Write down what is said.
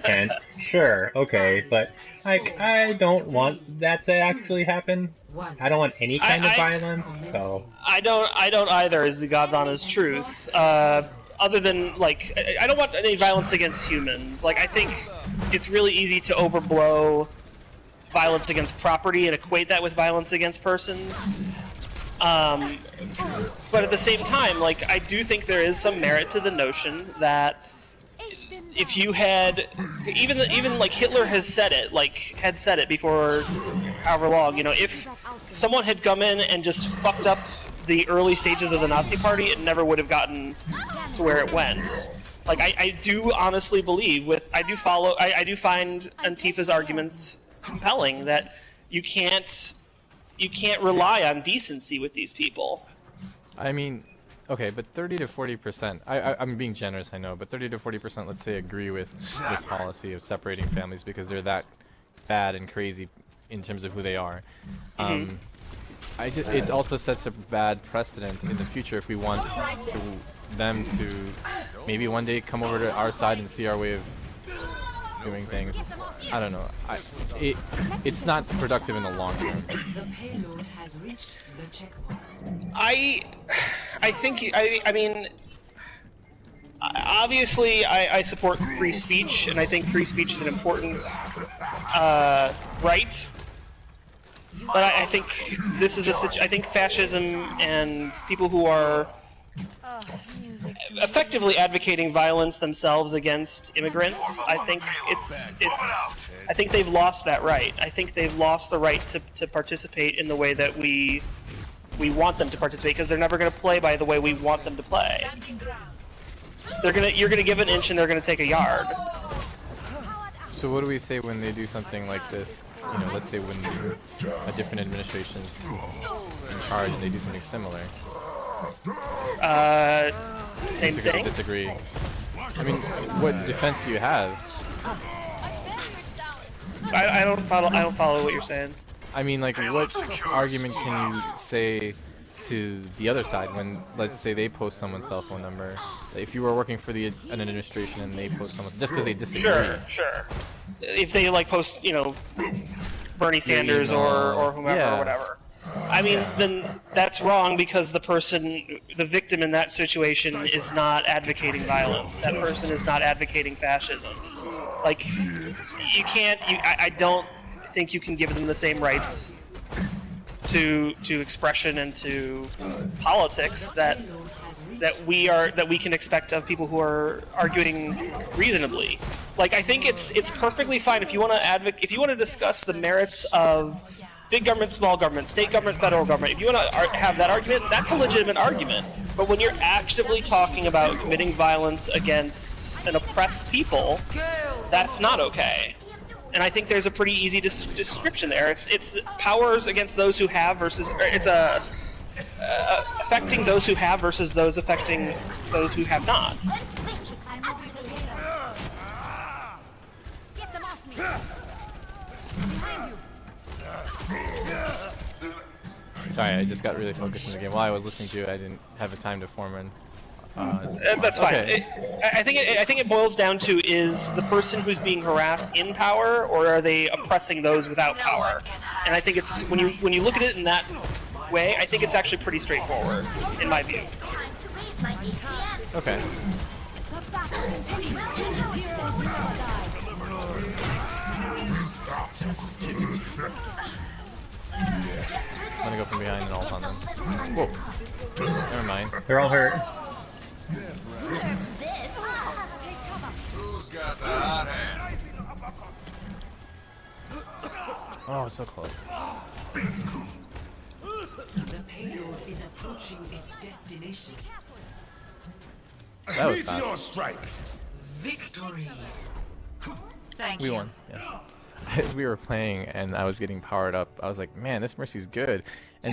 content, sure, okay, but like I don't want that to actually happen. I don't want any kind of violence, so I don't either, is the God's honest truth. Other than, like, I don't want any violence against humans. Like, I think it's really easy to overblow violence against property and equate that with violence against persons. But at the same time, like, I do think there is some merit to the notion that if you had, even like Hitler has said it, had said it before however long, you know, if someone had come in and just fucked up the early stages of the Nazi Party, it never would have gotten to where it went. Like, I do honestly believe I do find Antifa's argument compelling that you can't rely on decency with these people. I mean, okay, but 30 to 40%, I'm being generous, I know, but 30 to 40%, let's say, agree with this policy of separating families because they're that bad and crazy in terms of who they are. It also sets a bad precedent in the future if we want them to maybe one day come over to our side and see our way of doing things. I don't know. It's not productive in the long term. I mean, obviously, I support free speech, and I think free speech is an important right. But I think this is I think fascism and people who are effectively advocating violence themselves against immigrants, I think they've lost that right. I think they've lost the right to participate in the way that we want them to participate, because they're never going to play by the way we want them to play. You're gonna give an inch and they're gonna take a yard. So what do we say when they do something like this? You know, let's say when a different administration's in charge and they do something similar. Same thing. Disagree. I mean, what defense do you have? I don't follow what you're saying. I mean, like, what argument can you say to the other side when, let's say, they post someone's cell phone number? If you were working for an administration and they post someone, just because they disagree. Sure. If they like post, you know, Bernie Sanders or whomever or whatever. I mean, then that's wrong because the victim in that situation is not advocating violence. That person is not advocating fascism. Like, you can't. I don't think you can give them the same rights to expression and to politics that we can expect of people who are arguing reasonably. Like, I think it's perfectly fine if you want to discuss the merits of big government, small government, state government, federal government. If you want to have that argument, that's a legitimate argument. But when you're actively talking about committing violence against an oppressed people, that's not okay. And I think there's a pretty easy description there. It's powers against those who have versus affecting those who have versus those affecting those who have not. Sorry, I just got really focused on the game. While I was listening to you, I didn't have the time to form an... That's fine. Okay. I think it boils down to, is the person who's being harassed in power, or are they oppressing those without power? And I think it's when you look at it in that way, I think it's actually pretty straightforward, in my view. Okay. I'm gonna go from behind and ult on them. Whoa. Never mind. they're all hurt. Oh, so close. The payload is approaching its destination. That was fast. Meteor strike. Victory. Thank We you. won, yeah. As we were playing and I was getting powered up, I was like, man, this Mercy's good. And